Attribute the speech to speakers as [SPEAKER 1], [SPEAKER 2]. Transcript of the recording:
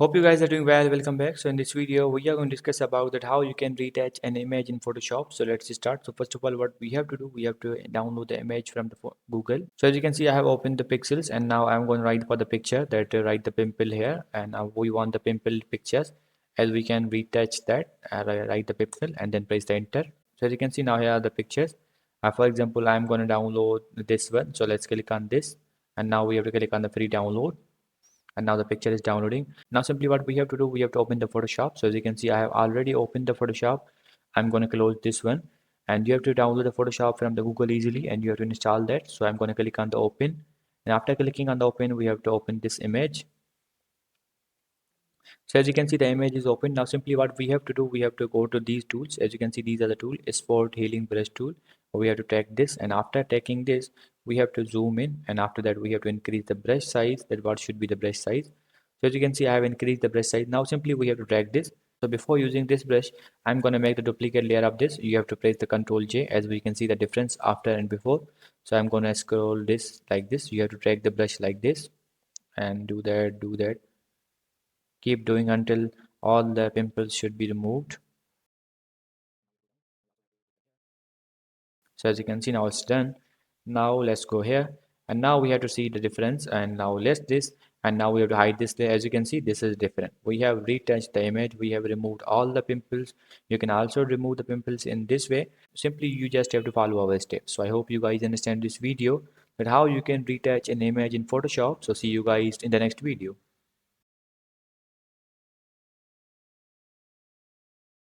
[SPEAKER 1] Hope you guys are doing well. Welcome back. So in this video, we are going to discuss about that how you can retouch an image in Photoshop. So let's start. So first of all, what we have to do, we have to download the image from the Google. So as you can see, I have opened the pixels and now I'm going to write for the picture that write the pimple here, and now we want the pimple pictures. As we can retouch that, write the pimple and then press the enter. So as you can see, now here are the pictures. For example, I'm going to download this one. So let's click on this, and now we have to click on the free download, and now the picture is downloading. Now simply what we have to do, we have to open the Photoshop. So as you can see, I have already opened the Photoshop. I'm going to close this one, and you have to download the Photoshop from the Google easily, and you have to install that. So I'm going to click on the open, and after clicking on the open, we have to open this image. So as you can see, the image is open. Now simply what we have to do, we have to go to these tools. As you can see, these are the tool, sport healing brush tool. We have to take this, and after taking this, we have to zoom in, and after that we have to increase the brush size. That what should be the brush size. So as you can see, I have increased the brush size. Now simply we have to drag this. So before using this brush, I'm going to make the duplicate layer of this. You have to press the Ctrl J, as we can see the difference after and before. So I'm going to scroll this like this. You have to drag the brush like this and do that. Keep doing until all the pimples should be removed. So as you can see, now it's done. Now let's go here, and now we have to see the difference, and now let's this, and now we have to hide this there. As you can see, this is different. We have retouched the image, we have removed all the pimples. You can also remove the pimples in this way. Simply you just have to follow our steps. So I hope you guys understand this video, that how you can retouch an image in Photoshop. So see you guys in the next video.